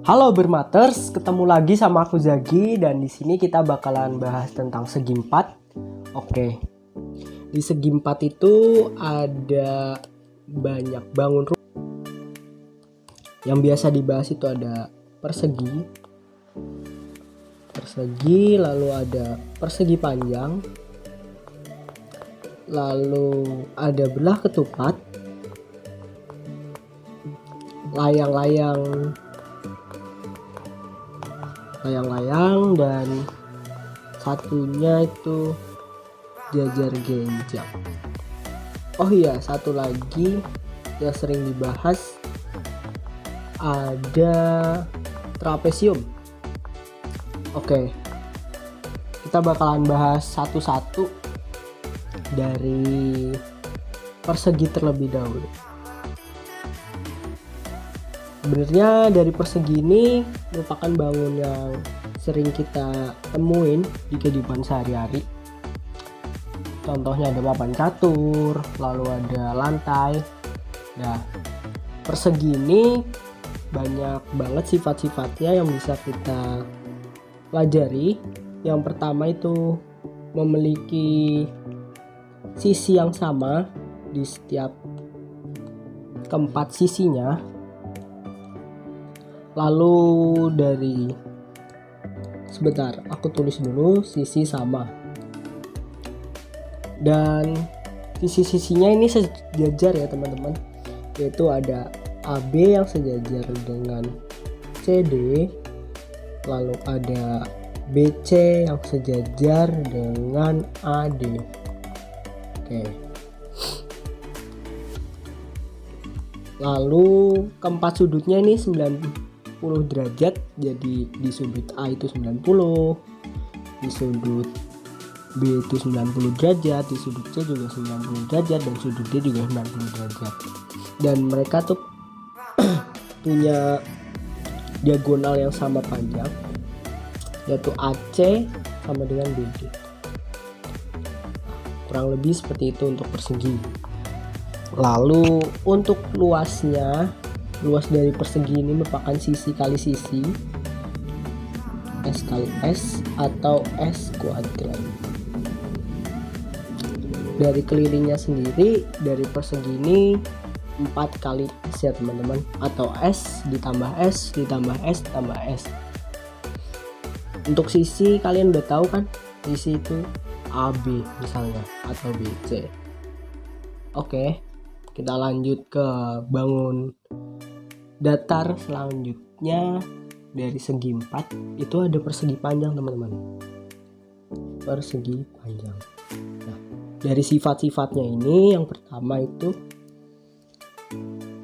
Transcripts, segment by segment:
Halo Bermaters, ketemu lagi sama aku Zagi dan di sini kita bakalan bahas tentang segi empat. Oke. Di segi empat itu ada banyak bangun rumah. Yang biasa dibahas itu ada persegi, lalu ada persegi panjang, lalu ada belah ketupat, layang-layang, dan satunya itu jajar genjang. Oh iya, satu lagi yang sering dibahas ada trapesium. Oke, kita bakalan bahas satu-satu dari persegi terlebih dahulu. Sebenarnya dari persegi ini merupakan bangun yang sering kita temuin di kehidupan sehari-hari. Contohnya ada papan catur, lalu ada lantai. Nah, persegi ini banyak banget sifat-sifatnya yang bisa kita pelajari. Yang pertama itu memiliki sisi yang sama di setiap keempat sisinya. Lalu sebentar, aku tulis dulu sisi sama. Dan sisi-sisinya ini sejajar ya teman-teman. Yaitu ada AB yang sejajar dengan CD, lalu ada BC yang sejajar dengan AD. Oke. Lalu keempat sudutnya ini 90 derajat, jadi di sudut A itu 90, di sudut B itu 90 derajat, di sudut C juga 90 derajat, dan sudut D juga 90 derajat. Dan mereka tuh punya diagonal yang sama panjang, yaitu AC sama dengan BD. Kurang lebih seperti itu untuk persegi. Lalu untuk luas dari persegi ini merupakan sisi kali sisi, S kali S atau S kuadrat. Dari kelilingnya sendiri dari persegi ini 4 kali S ya teman-teman, atau S ditambah S ditambah S tambah S. Untuk sisi kalian udah tahu kan, sisi itu AB misalnya atau BC. Oke, kita lanjut ke bangun datar selanjutnya. Dari segi 4 itu ada persegi panjang teman-teman. Persegi panjang. Nah, dari sifat-sifatnya ini yang pertama itu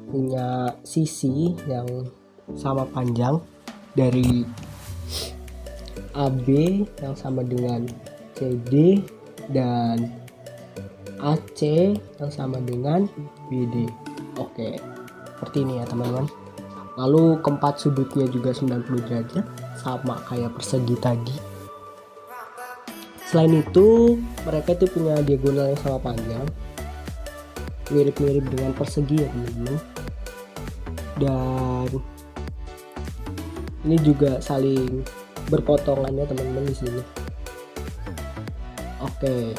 punya sisi yang sama panjang dari AB yang sama dengan CD dan AC yang sama dengan BD. Oke, seperti ini ya teman-teman. Lalu keempat sudutnya juga 90 derajat, sama kayak persegi tadi. Selain itu, mereka itu punya diagonal yang sama panjang, mirip-mirip dengan persegi ya teman-teman. Dan ini juga saling berpotongan ya teman-teman di sini. Oke,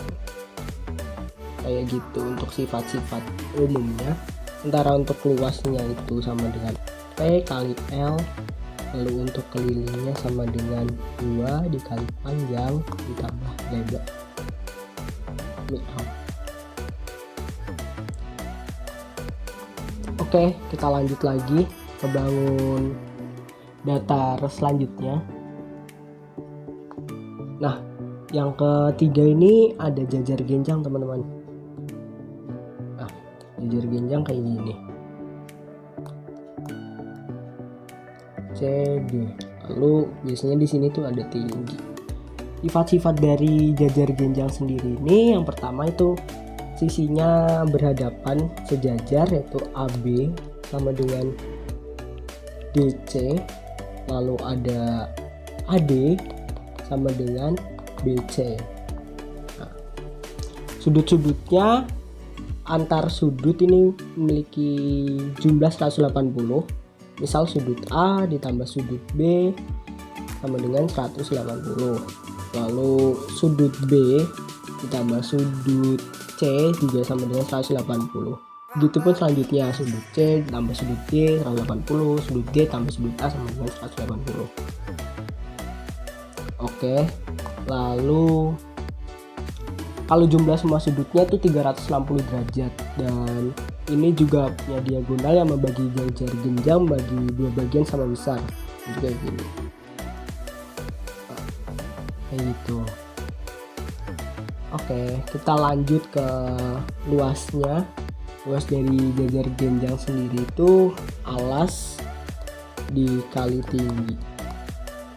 kayak gitu untuk sifat-sifat umumnya. Sementara untuk luasnya itu sama dengan P kali L, lalu untuk kelilingnya sama dengan 2 dikali panjang ditambah lebar. Oke, kita lanjut lagi ke bangun datar selanjutnya. Nah, yang ketiga ini ada jajar genjang teman-teman. Nah, jajar genjang kayak gini. CD. Lalu biasanya di sini tuh ada tinggi. Sifat-sifat dari jajar genjang sendiri ini yang pertama itu sisinya berhadapan sejajar, yaitu AB sama dengan DC, lalu ada AD sama dengan BC. Nah, sudut-sudutnya antar sudut ini memiliki jumlah 180, Misal sudut A ditambah sudut B sama dengan 180. Lalu sudut B ditambah sudut C juga sama dengan 180. Begitupun selanjutnya sudut C tambah sudut D 180, sudut D tambah sudut A sama dengan 180. Oke. Lalu kalau jumlah semua sudutnya itu 360 derajat, dan ini juga punya diagonal yang membagi jajar genjang bagi dua bagian sama besar. Jadi kayak gini. Kayak gitu. Oke, kita lanjut ke luasnya. Luas dari jajar genjang sendiri itu alas dikali tinggi.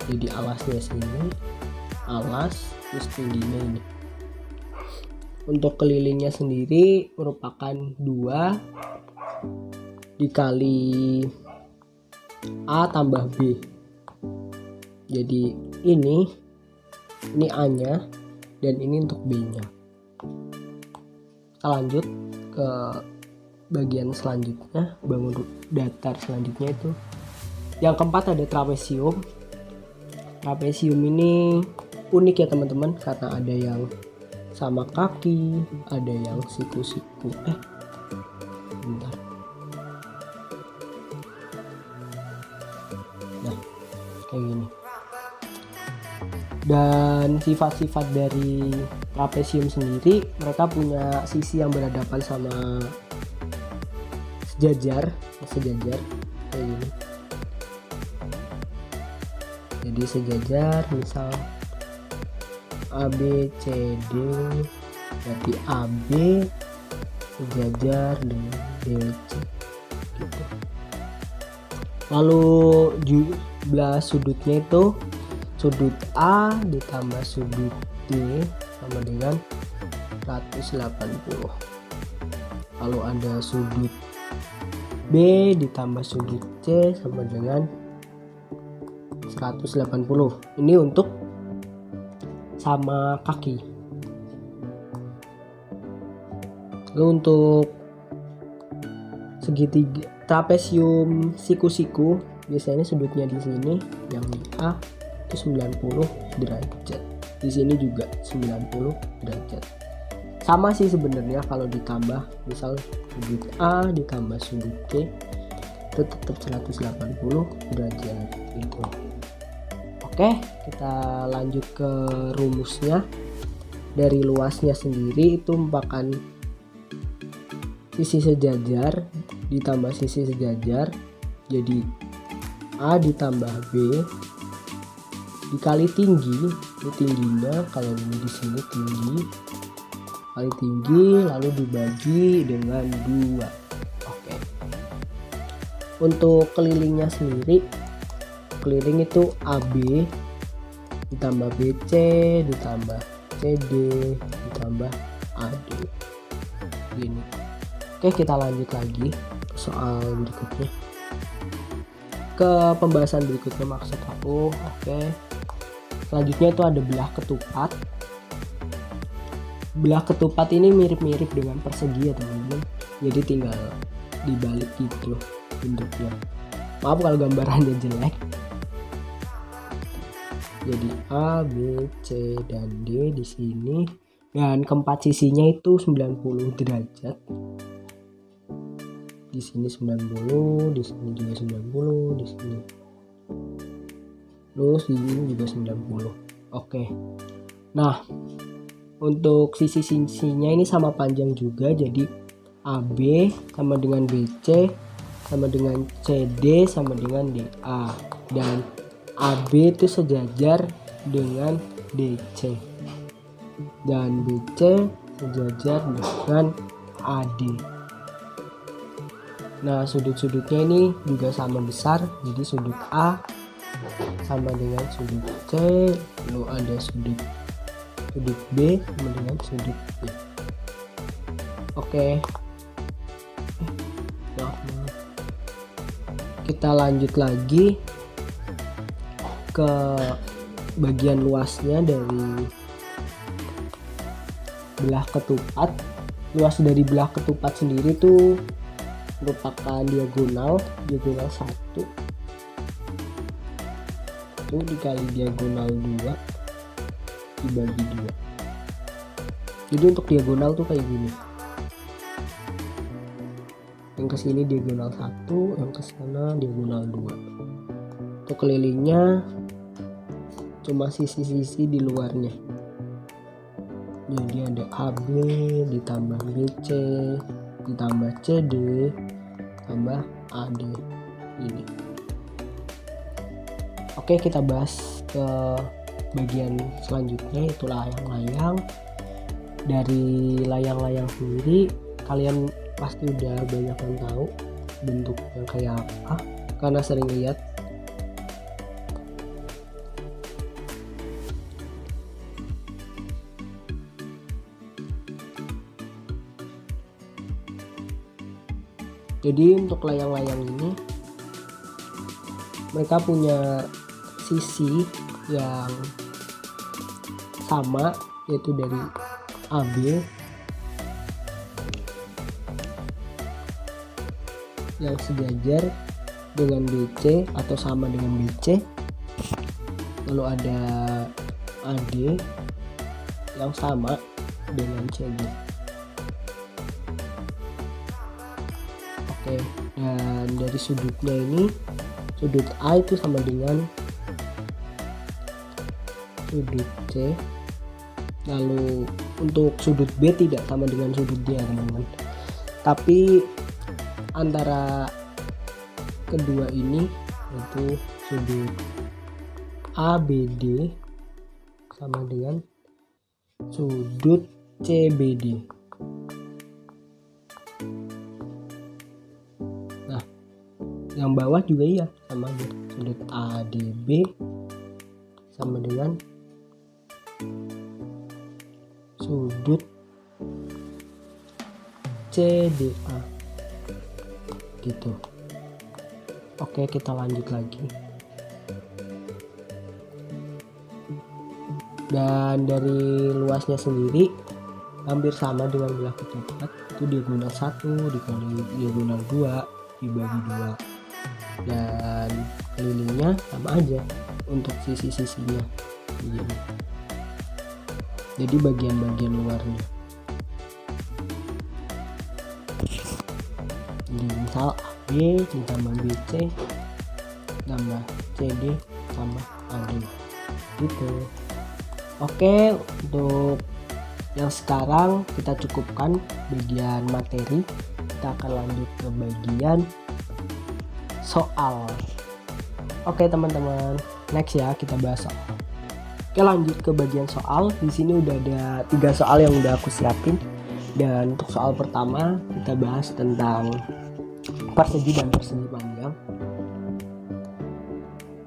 Jadi alasnya sini, alas terus tingginya ini. Untuk kelilingnya sendiri merupakan 2 dikali A tambah B. Jadi ini A nya dan ini untuk B nya. Kita lanjut ke bagian selanjutnya, bangun datar selanjutnya itu yang keempat ada trapesium. Trapesium ini unik ya teman-teman, karena ada yang sama kaki, ada yang siku-siku. Bentar. Nah, kayak gini. Dan sifat-sifat dari trapesium sendiri, mereka punya sisi yang berhadapan sama sejajar kayak gini. Jadi sejajar, misal AB CD, berarti AB sejajar dengan DC gitu. Lalu jumlah sudutnya itu sudut A ditambah sudut D sama dengan 180. Lalu ada sudut B ditambah sudut C sama dengan 180. Ini untuk sama kaki. Lalu untuk segitiga trapesium siku-siku, biasanya sudutnya di sini yang di A itu 90 derajat. Di sini juga 90 derajat. Sama sih sebenarnya kalau ditambah, misal sudut A ditambah sudut C itu tetap 180 derajat gitu. Oke, kita lanjut ke rumusnya. Dari luasnya sendiri itu merupakan sisi sejajar ditambah sisi sejajar, jadi A ditambah B dikali tinggi. Ini tingginya, kalau ini di sini tinggi kali tinggi, lalu dibagi dengan 2. Oke. Untuk kelilingnya sendiri, keliling itu AB ditambah BC ditambah CD ditambah AD gini. Oke, kita lanjut lagi ke soal berikutnya, ke pembahasan berikutnya maksud aku. Oke, selanjutnya itu ada belah ketupat. Belah ketupat ini mirip-mirip dengan persegi ya teman-teman, jadi tinggal dibalik gitu bentuknya. Maaf kalau gambarannya jelek. Jadi A, B, C, dan D di sini, dan keempat sisinya itu 90 derajat. Di sini 90, di sini juga 90, di sini. Terus di sini juga 90. Oke. Nah, untuk sisi-sisinya ini sama panjang juga, jadi AB sama dengan BC sama dengan CD sama dengan DA, dan AB itu sejajar dengan DC dan BC sejajar dengan AD. Nah, sudut-sudutnya ini juga sama besar, jadi sudut A sama dengan sudut C, lalu ada sudut B sama dengan sudut B. Oke. Kita lanjut lagi ke bagian luasnya dari belah ketupat. Luas dari belah ketupat sendiri tuh merupakan diagonal 1 itu dikali diagonal 2 dibagi 2. Jadi untuk diagonal tuh kayak gini, yang kesini diagonal 1, yang kesana diagonal 2. Untuk kelilingnya cuma sisi-sisi di luarnya, jadi ada AB ditambah BC ditambah CD tambah AD ini. Oke, kita bahas ke bagian selanjutnya, itu layang-layang. Dari layang-layang sendiri kalian pasti udah banyak yang tahu bentuknya kayak apa karena sering lihat. Jadi untuk layang-layang ini mereka punya sisi yang sama, yaitu dari AB yang sejajar dengan BC atau sama dengan BC, lalu ada AD yang sama dengan CD. Oke, dan dari sudutnya ini, sudut A itu sama dengan sudut C, lalu untuk sudut B tidak sama dengan sudut D ya teman-teman, tapi antara kedua ini yaitu sudut ABD sama dengan sudut CBD. Nah, yang bawah juga iya sama aja, sudut ADB sama dengan sudut CDA gitu. Oke, kita lanjut lagi. Dan dari luasnya sendiri hampir sama dengan belah ketupat, itu diagonal 1 dikali diagonal 2 dibagi 2, dan kelilingnya sama aja untuk sisi-sisinya begini. Jadi bagian-bagian luarnya, jadi misal AB ditambah BC tambah CD tambah AD gitu. Oke, untuk yang sekarang kita cukupkan bagian materi, kita akan lanjut ke bagian soal. Oke teman-teman, next ya kita bahas soal. Oke, lanjut ke bagian soal. Di sini udah ada 3 soal yang udah aku siapin, dan untuk soal pertama kita bahas tentang persegi dan persegi panjang,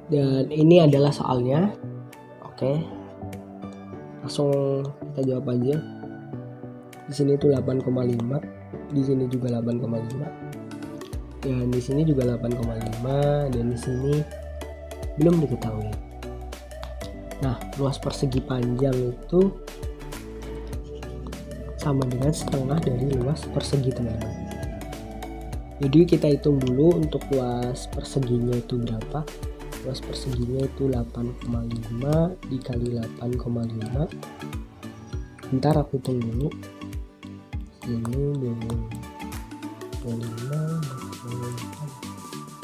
dan ini adalah soalnya. Oke, langsung kita jawab aja. Di sini tuh 8,5, di sini juga 8,5, dan di sini juga 8,5, dan di sini belum diketahui. Nah, luas persegi panjang itu sama dengan setengah dari luas persegi, teman-teman. Jadi kita hitung dulu untuk luas perseginya itu berapa. Luas perseginya itu 8,5 dikali 8,5. Bentar aku hitung dulu. Ini 25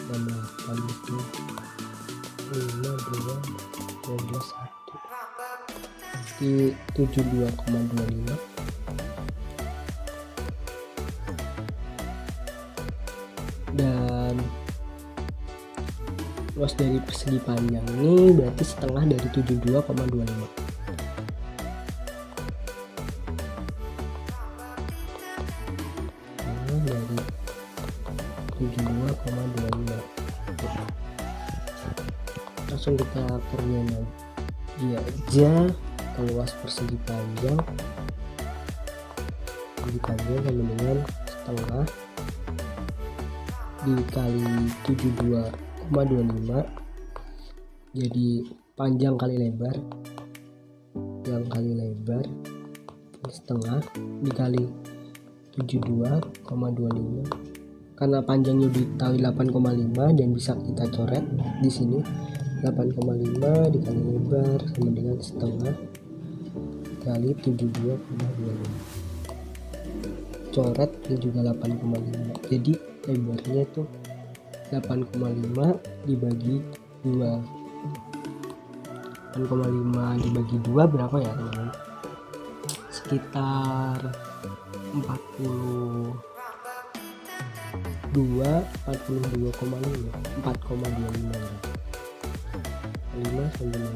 dan 8 itu 5 2 12 1 di 72,25. Dan luas dari persegi panjang ini berarti setengah dari 72,25. Dari 72,25. Langsung kita kerjain dia aja ke luas persegi panjang sama dengan setengah dikali 72,25, jadi panjang kali lebar, yang kali lebar setengah dikali 72,25 karena panjangnya dikali 8,5 dan bisa kita coret di sini. 8,5 dikali lebar sama dengan setengah kali 72,25. Coret ini juga 8,5, jadi lebarnya itu 8,5 dibagi 2. 8,5 dibagi 2 berapa ya teman-teman? Sekitar 42,5, 4,25 5 cm.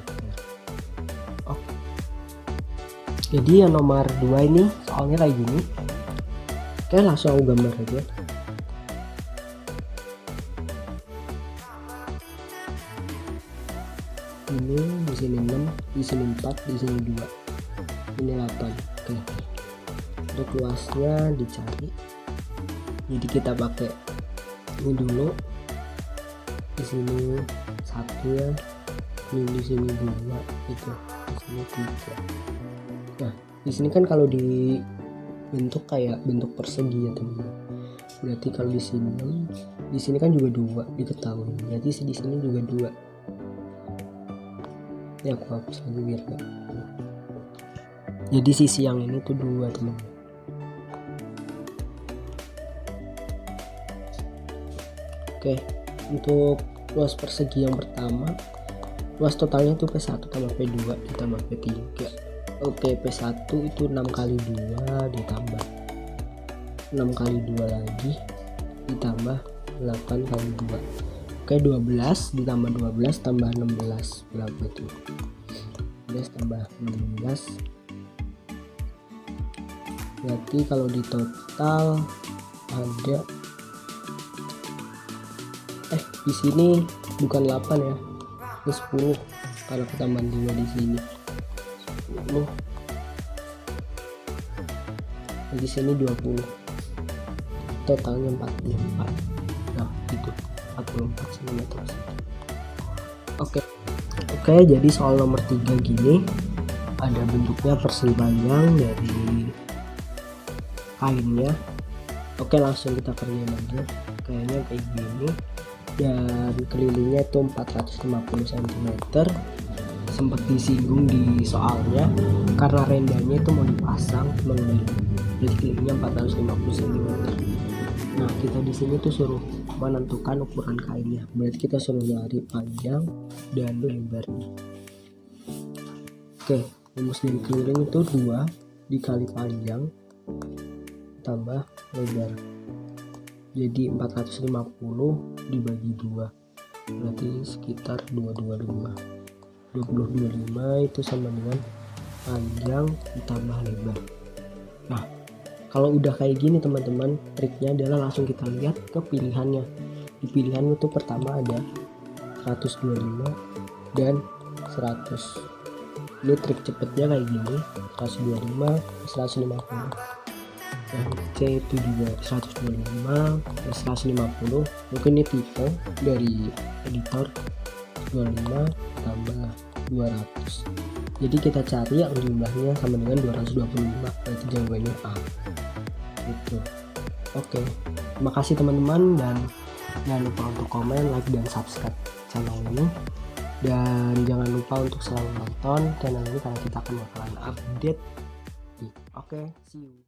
Oke. Jadi yang nomor 2 ini soalnya kayak gini. Oke, langsung aku gambar aja. Ini di sini 6, di sini 4, di sini 2, ini 8. Oke, untuk luasnya dicari, jadi kita pakai ini dulu. Di sini 1 ya, ini di sini 2, itu di sini 3. Nah di sini kan kalau dibentuk kayak bentuk persegi ya teman-teman, berarti kalau di sini kan juga 2 diketahui, jadi di sini juga 2. Ya aku hapus aja biar gak. Jadi sisi yang ini tuh 2 teman-teman. Oke, untuk luas persegi yang pertama, luas totalnya tuh P1 tambah P2 ditambah P3. Oke, P1 itu 6 kali 2 ditambah 6 kali 2 lagi ditambah 8 kali 2. Oke, 12 ditambah 12 tambah 16 berapa itu? 12 tambah 16 berarti kalau di total ada di sini bukan 8 ya, ini 10 kalau kita tambah 2 di sini 10. Di sini 20, totalnya 44. Nah itu 44 cm. Oke, jadi soal nomor 3 gini, ada bentuknya persegi panjang dari kainnya. Oke, langsung kita kerjain aja. Kayaknya kayak gini, dan kelilingnya itu 450 cm. Sempat disinggung di soalnya karena rendahnya itu mau dipasang teman-teman, jadi kelilingnya 450 cm. Nah kita di sini tuh suruh menentukan ukuran kainnya, berarti kita suruh nyari panjang dan lebarnya. Oke, rumus dari keliling itu 2 dikali panjang tambah lebar, jadi 450 dibagi 2 berarti sekitar 225 itu sama dengan panjang ditambah lebar. Nah kalau udah kayak gini teman-teman, triknya adalah langsung kita lihat ke pilihannya. Di pilihan itu pertama ada 125 dan 100. Ini trik cepetnya kayak gini, 125 150. Yang C itu juga 125 plus 150. Mungkin ini tipe dari editor, 25 tambah 200. Jadi kita cari yang jumlahnya sama dengan 225, berarti jawabannya A. Gitu. Oke, terima kasih teman-teman, dan jangan lupa untuk komen, like, dan subscribe channel ini. Dan jangan lupa untuk selalu nonton channel ini karena kita akan bakalan update. Oke, see you.